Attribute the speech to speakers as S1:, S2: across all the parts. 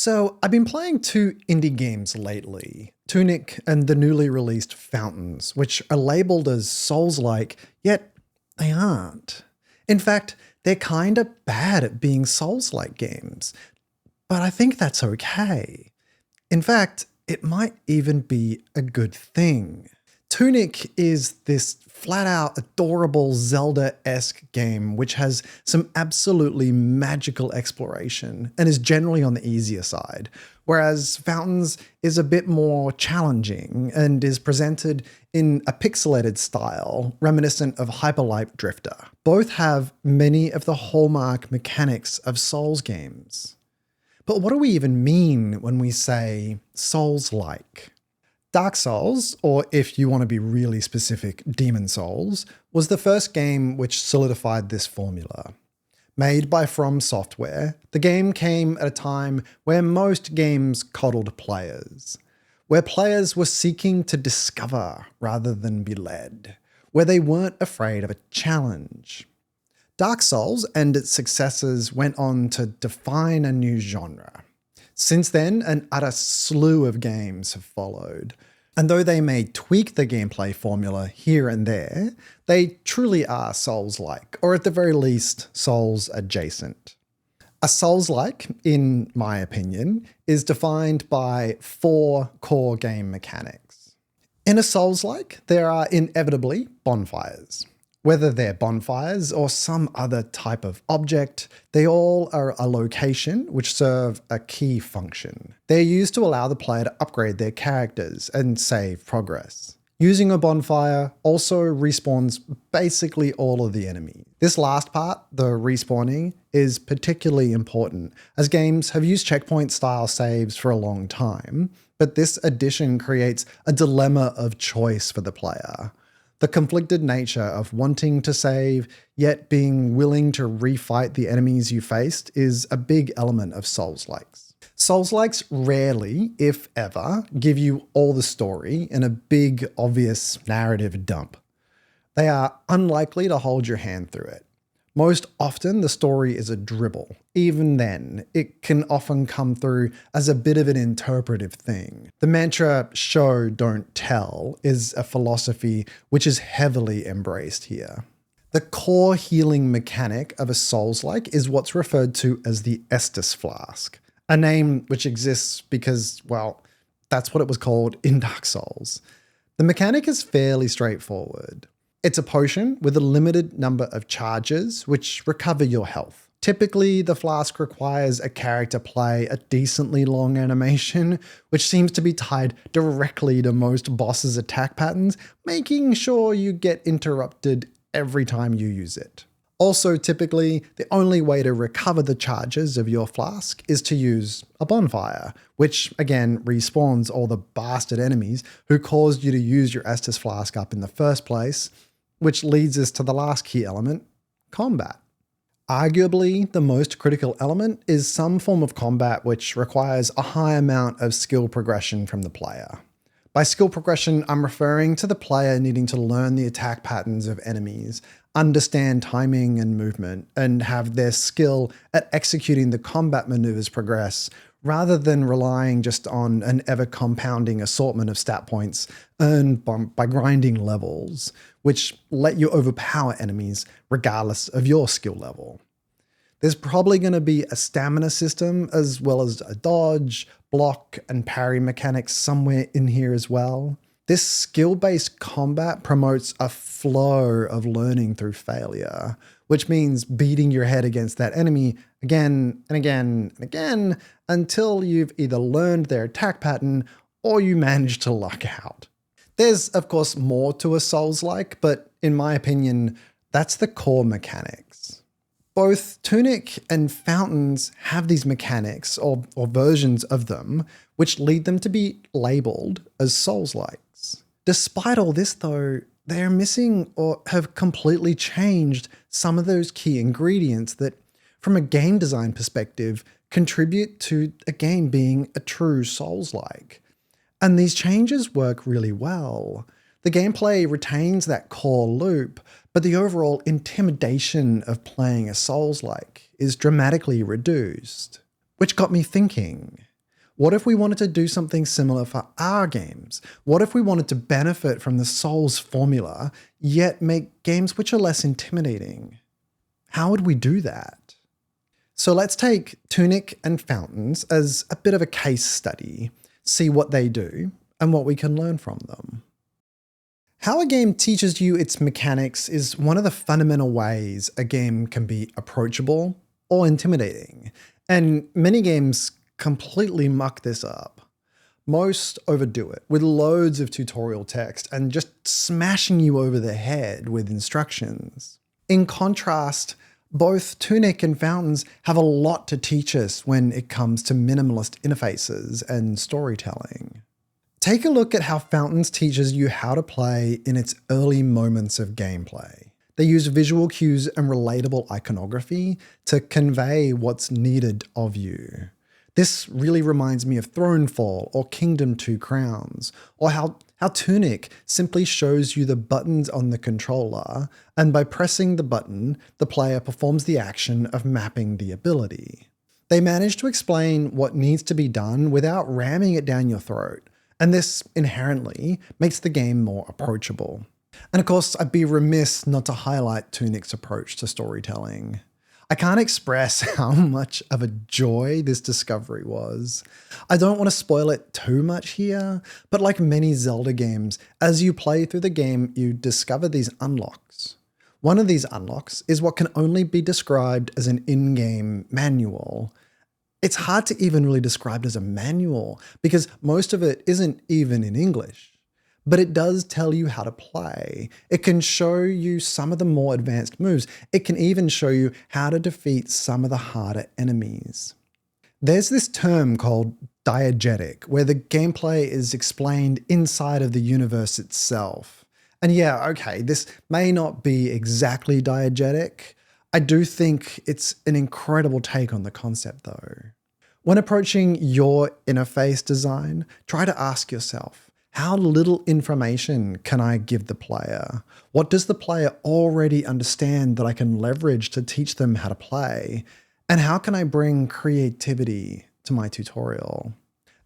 S1: So I've been playing two indie games lately, Tunic and the newly released Fountains, which are labeled as Souls-like, yet they aren't. In fact, they're kinda bad at being Souls-like games, but I think that's okay. In fact, it might even be a good thing. Tunic is this flat-out adorable Zelda-esque game which has some absolutely magical exploration and is generally on the easier side, whereas Fountains is a bit more challenging and is presented in a pixelated style reminiscent of Hyperlight Drifter. Both have many of the hallmark mechanics of Souls games. But what do we even mean when we say Souls-like? Dark Souls, or if you want to be really specific, Demon Souls, was the first game which solidified this formula. Made by From Software, the game came at a time where most games coddled players, where players were seeking to discover rather than be led, where they weren't afraid of a challenge. Dark Souls and its successors went on to define a new genre. Since then, an utter slew of games have followed. And though they may tweak the gameplay formula here and there, they truly are Souls-like, or at the very least, Souls-adjacent. A Souls-like, in my opinion, is defined by 4 core game mechanics. In a Souls-like, there are inevitably bonfires. Whether they're bonfires or some other type of object, they all are a location which serve a key function. They're used to allow the player to upgrade their characters and save progress. Using a bonfire also respawns basically all of the enemies. This last part, the respawning, is particularly important as games have used checkpoint style saves for a long time, but this addition creates a dilemma of choice for the player. The conflicted nature of wanting to save, yet being willing to refight the enemies you faced is a big element of Souls-likes. Souls-likes rarely, if ever, give you all the story in a big, obvious narrative dump. They are unlikely to hold your hand through it. Most often, the story is a dribble. Even then, it can often come through as a bit of an interpretive thing. The mantra show, don't tell is a philosophy which is heavily embraced here. The core healing mechanic of a Souls-like is what's referred to as the Estus flask, a name which exists because, well, that's what it was called in Dark Souls. The mechanic is fairly straightforward. It's a potion with a limited number of charges which recover your health. Typically, the flask requires a character play a decently long animation, which seems to be tied directly to most bosses' attack patterns, making sure you get interrupted every time you use it. Also, typically, the only way to recover the charges of your flask is to use a bonfire, which again respawns all the bastard enemies who caused you to use your Estus flask up in the first place, which leads us to the last key element, combat. Arguably, the most critical element is some form of combat which requires a high amount of skill progression from the player. By skill progression, I'm referring to the player needing to learn the attack patterns of enemies, understand timing and movement, and have their skill at executing the combat maneuvers progress, rather than relying just on an ever-compounding assortment of stat points earned by grinding levels, which let you overpower enemies regardless of your skill level. There's probably going to be a stamina system as well as a dodge, block, and parry mechanics somewhere in here as well. This skill-based combat promotes a flow of learning through failure, which means beating your head against that enemy again and again and again until you've either learned their attack pattern or you manage to luck out. There's, of course, more to a Souls-like, but in my opinion, that's the core mechanics. Both Tunic and Fountains have these mechanics, or versions of them, which lead them to be labeled as Souls-likes. Despite all this though, they're missing or have completely changed some of those key ingredients that, from a game design perspective, contribute to a game being a true Souls-like. And these changes work really well. The gameplay retains that core loop, but the overall intimidation of playing a Souls-like is dramatically reduced. Which got me thinking, What if we wanted to do something similar for our games? What if we wanted to benefit from the Souls formula, yet make games which are less intimidating? How would we do that? So let's take Tunic and Fountains as a bit of a case study, see what they do and what we can learn from them. How a game teaches you its mechanics is one of the fundamental ways a game can be approachable or intimidating, and many games completely muck this up. Most overdo it with loads of tutorial text and just smashing you over the head with instructions. In contrast, both Tunic and Fountains have a lot to teach us when it comes to minimalist interfaces and storytelling. Take a look at how Fountains teaches you how to play in its early moments of gameplay. They use visual cues and relatable iconography to convey what's needed of you. This really reminds me of Thronefall or Kingdom 2 Crowns, or how Tunic simply shows you the buttons on the controller, and by pressing the button, the player performs the action of mapping the ability. They manage to explain what needs to be done without ramming it down your throat, and this inherently makes the game more approachable. And of course, I'd be remiss not to highlight Tunic's approach to storytelling. I can't express how much of a joy this discovery was. I don't want to spoil it too much here, but like many Zelda games, as you play through the game, you discover these unlocks. One of these unlocks is what can only be described as an in-game manual. It's hard to even really describe it as a manual because most of it isn't even in English. But it does tell you how to play. It can show you some of the more advanced moves. It can even show you how to defeat some of the harder enemies. There's this term called diegetic, where the gameplay is explained inside of the universe itself. And yeah, okay, this may not be exactly diegetic. I do think it's an incredible take on the concept though. When approaching your interface design, try to ask yourself, how little information can I give the player? What does the player already understand that I can leverage to teach them how to play? And how can I bring creativity to my tutorial?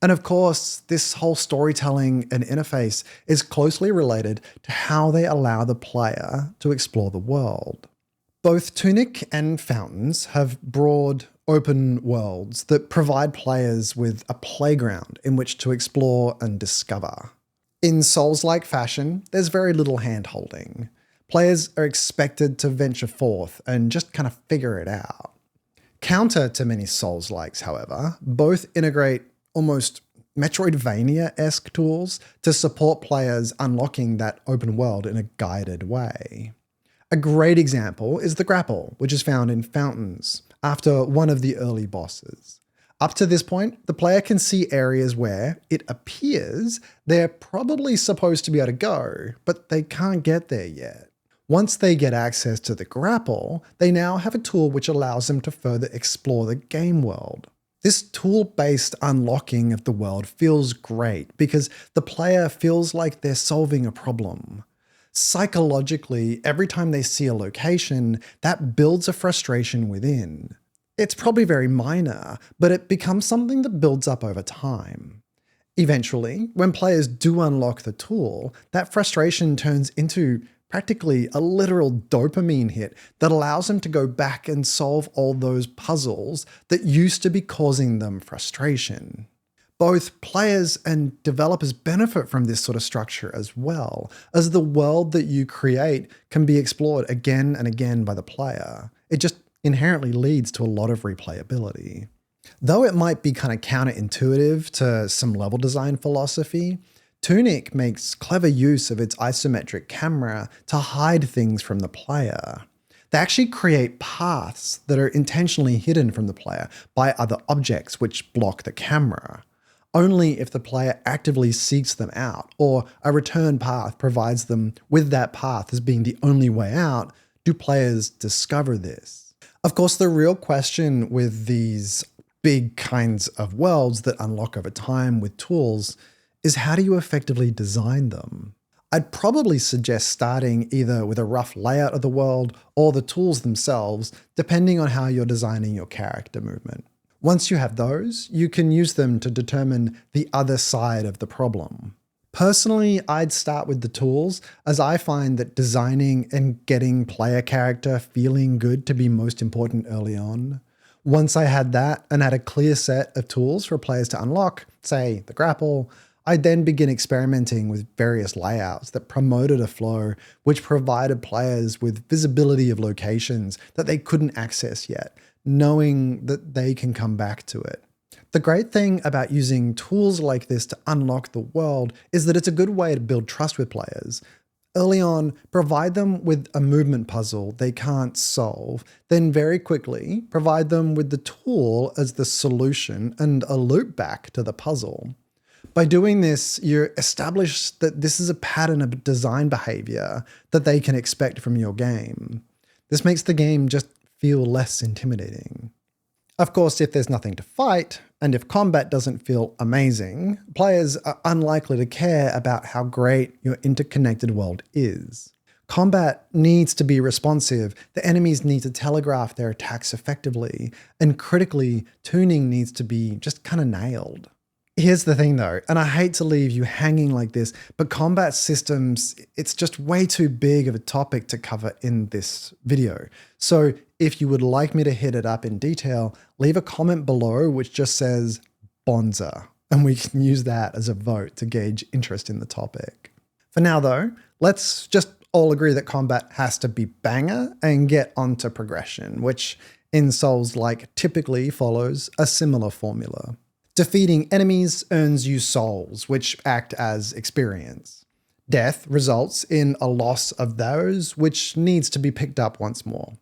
S1: And of course, this whole storytelling and interface is closely related to how they allow the player to explore the world. Both Tunic and Fountains have broad, open worlds that provide players with a playground in which to explore and discover. In Souls-like fashion, there's very little hand-holding. Players are expected to venture forth and just kind of figure it out. Counter to many Souls-likes, however, both integrate almost Metroidvania-esque tools to support players unlocking that open world in a guided way. A great example is the grapple, which is found in Fountains, after one of the early bosses. Up to this point, the player can see areas where it appears they're probably supposed to be able to go, but they can't get there yet. Once they get access to the grapple, they now have a tool which allows them to further explore the game world. This tool-based unlocking of the world feels great because the player feels like they're solving a problem. Psychologically, every time they see a location, that builds a frustration within. It's probably very minor, but it becomes something that builds up over time. Eventually, when players do unlock the tool, that frustration turns into practically a literal dopamine hit that allows them to go back and solve all those puzzles that used to be causing them frustration. Both players and developers benefit from this sort of structure as well, as the world that you create can be explored again and again by the player. It just inherently leads to a lot of replayability. Though it might be kind of counterintuitive to some level design philosophy, Tunic makes clever use of its isometric camera to hide things from the player. They actually create paths that are intentionally hidden from the player by other objects which block the camera. Only if the player actively seeks them out, or a return path provides them with that path as being the only way out, do players discover this. Of course, the real question with these big kinds of worlds that unlock over time with tools is how do you effectively design them? I'd probably suggest starting either with a rough layout of the world or the tools themselves, depending on how you're designing your character movement. Once you have those, you can use them to determine the other side of the problem. Personally, I'd start with the tools, as I find that designing and getting player character feeling good to be most important early on. Once I had that and had a clear set of tools for players to unlock, say the grapple, I'd then begin experimenting with various layouts that promoted a flow which provided players with visibility of locations that they couldn't access yet, knowing that they can come back to it. The great thing about using tools like this to unlock the world is that it's a good way to build trust with players. Early on, provide them with a movement puzzle they can't solve, then very quickly provide them with the tool as the solution and a loop back to the puzzle. By doing this, you establish that this is a pattern of design behavior that they can expect from your game. This makes the game just feel less intimidating. Of course, if there's nothing to fight, and if combat doesn't feel amazing, players are unlikely to care about how great your interconnected world is. Combat needs to be responsive, the enemies need to telegraph their attacks effectively, and critically, tuning needs to be just kind of nailed. Here's the thing though, and I hate to leave you hanging like this, but combat systems, it's just way too big of a topic to cover in this video. So if you would like me to hit it up in detail, leave a comment below which just says Bonza, and we can use that as a vote to gauge interest in the topic. For now though, let's just all agree that combat has to be banger and get onto progression, which in Souls-like typically follows a similar formula. Defeating enemies earns you souls, which act as experience. Death results in a loss of those, which needs to be picked up once more.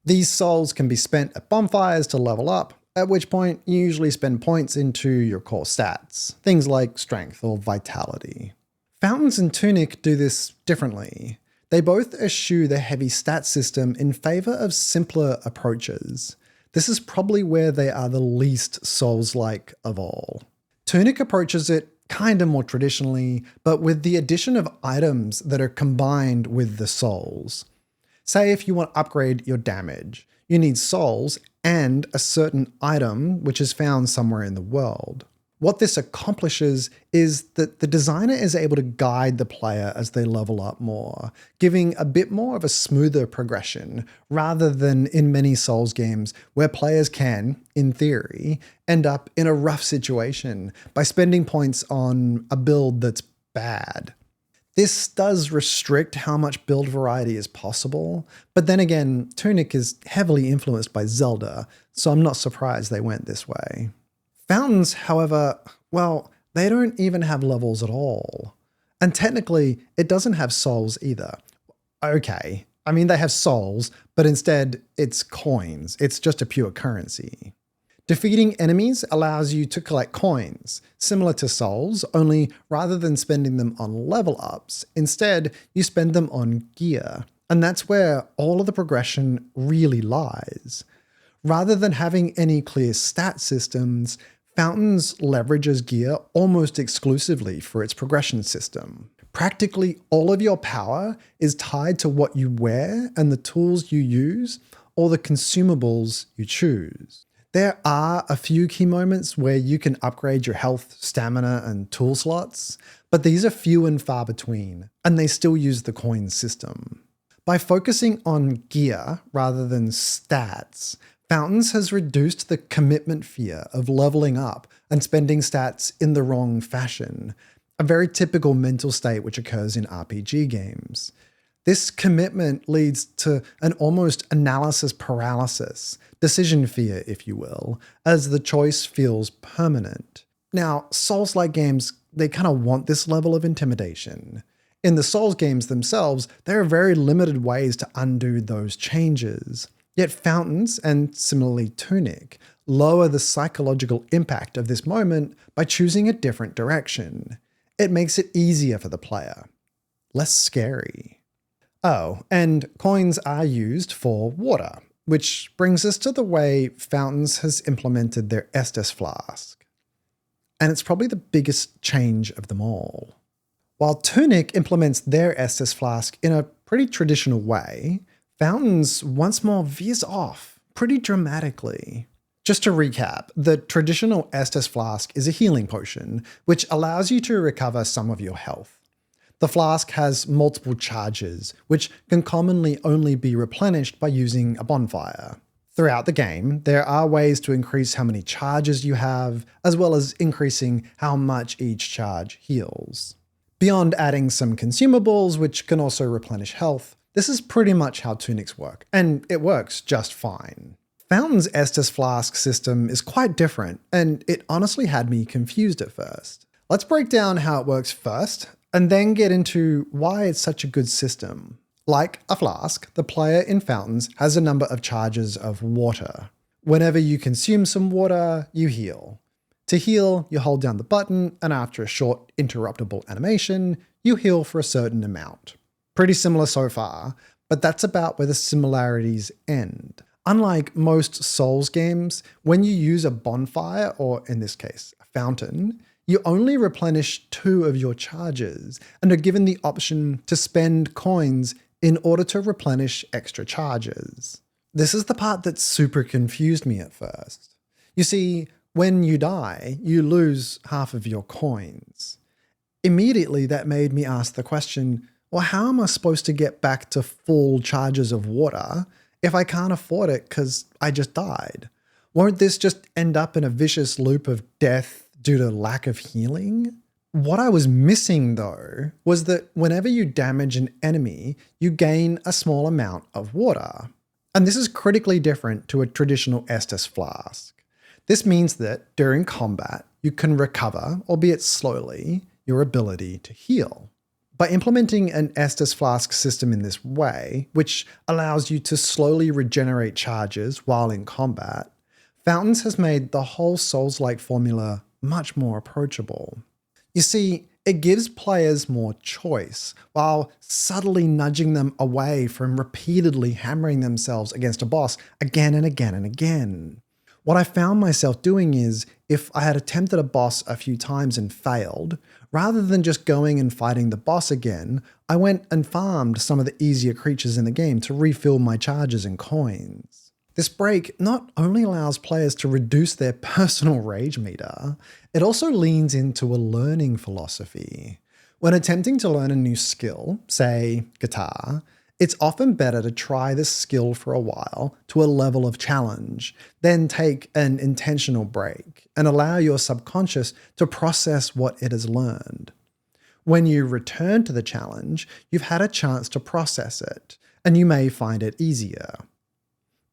S1: These souls can be spent at bonfires to level up, at which point you usually spend points into your core stats, things like strength or vitality. Fountains and Tunic do this differently. They both eschew the heavy stat system in favor of simpler approaches. This is probably where they are the least Souls-like of all. Tunic approaches it kinda more traditionally, but with the addition of items that are combined with the souls. Say if you want to upgrade your damage, you need souls and a certain item which is found somewhere in the world. What this accomplishes is that the designer is able to guide the player as they level up more, giving a bit more of a smoother progression, rather than in many Souls games where players can, in theory, end up in a rough situation by spending points on a build that's bad. This does restrict how much build variety is possible, but then again, Tunic is heavily influenced by Zelda, so I'm not surprised they went this way. Fountains, however, well, they don't even have levels at all. And technically, it doesn't have souls either. Okay, I mean they have souls, but instead it's coins. It's just a pure currency. Defeating enemies allows you to collect coins, similar to souls, only rather than spending them on level ups, instead you spend them on gear. And that's where all of the progression really lies. Rather than having any clear stat systems, Fountains leverages gear almost exclusively for its progression system. Practically all of your power is tied to what you wear and the tools you use, or the consumables you choose. There are a few key moments where you can upgrade your health, stamina, and tool slots, but these are few and far between, and they still use the coin system. By focusing on gear rather than stats, Fountains has reduced the commitment fear of leveling up and spending stats in the wrong fashion, a very typical mental state which occurs in RPG games. This commitment leads to an almost analysis paralysis, decision fear if you will, as the choice feels permanent. Now, Souls-like games, they kind of want this level of intimidation. In the Souls games themselves, there are very limited ways to undo those changes. Yet Fountains, and similarly Tunic, lower the psychological impact of this moment by choosing a different direction. It makes it easier for the player. Less scary. Oh, and coins are used for water, which brings us to the way Fountains has implemented their Estus flask. And it's probably the biggest change of them all. While Tunic implements their Estus flask in a pretty traditional way, Fountains once more veers off pretty dramatically. Just to recap, the traditional Estus flask is a healing potion, which allows you to recover some of your health. The flask has multiple charges, which can commonly only be replenished by using a bonfire. Throughout the game, there are ways to increase how many charges you have, as well as increasing how much each charge heals. Beyond adding some consumables, which can also replenish health, this is pretty much how tunics work, and it works just fine. Fountain's Estus flask system is quite different, and it honestly had me confused at first. Let's break down how it works first, and then get into why it's such a good system. Like a flask, the player in Fountains has a number of charges of water. Whenever you consume some water, you heal. To heal, you hold down the button, and after a short interruptible animation, you heal for a certain amount. Pretty similar so far, but that's about where the similarities end. Unlike most Souls games, when you use a bonfire, or in this case, a fountain, you only replenish 2 of your charges and are given the option to spend coins in order to replenish extra charges. This is the part that super confused me at first. You see, when you die, you lose half of your coins. Immediately, that made me ask the question, well, how am I supposed to get back to full charges of water if I can't afford it because I just died? Won't this just end up in a vicious loop of death due to lack of healing? What I was missing though was that whenever you damage an enemy, you gain a small amount of water. And this is critically different to a traditional Estus flask. This means that during combat, you can recover, albeit slowly, your ability to heal. By implementing an Estus flask system in this way, which allows you to slowly regenerate charges while in combat, Fountains has made the whole Souls-like formula much more approachable. You see, it gives players more choice, while subtly nudging them away from repeatedly hammering themselves against a boss again and again and again. What I found myself doing is, if I had attempted a boss a few times and failed, rather than just going and fighting the boss again, I went and farmed some of the easier creatures in the game to refill my charges and coins. This break not only allows players to reduce their personal rage meter, it also leans into a learning philosophy. When attempting to learn a new skill, say guitar, it's often better to try this skill for a while to a level of challenge, then take an intentional break and allow your subconscious to process what it has learned. When you return to the challenge, you've had a chance to process it, and you may find it easier.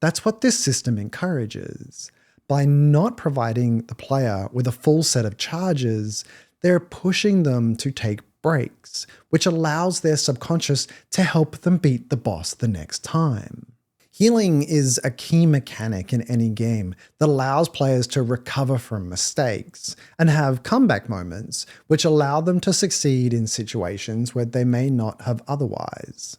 S1: That's what this system encourages. By not providing the player with a full set of charges, they're pushing them to take breaks, which allows their subconscious to help them beat the boss the next time. Healing is a key mechanic in any game that allows players to recover from mistakes and have comeback moments, which allow them to succeed in situations where they may not have otherwise.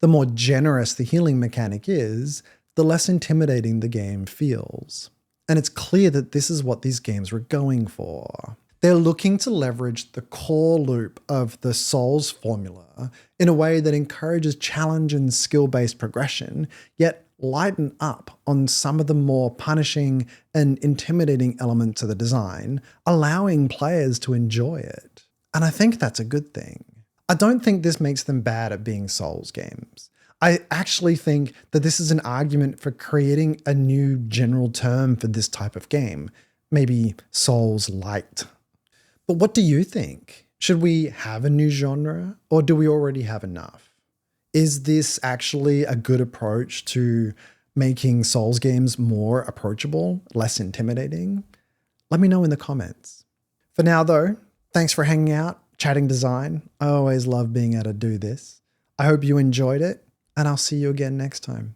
S1: The more generous the healing mechanic is, the less intimidating the game feels. And it's clear that this is what these games were going for. They're looking to leverage the core loop of the Souls formula in a way that encourages challenge and skill-based progression, yet lighten up on some of the more punishing and intimidating elements of the design, allowing players to enjoy it. And I think that's a good thing. I don't think this makes them bad at being Souls games. I actually think that this is an argument for creating a new general term for this type of game, maybe Souls-like. But what do you think? Should we have a new genre, or do we already have enough? Is this actually a good approach to making Souls games more approachable, less intimidating? Let me know in the comments. For now though, thanks for hanging out, chatting design. I always love being able to do this. I hope you enjoyed it, and I'll see you again next time.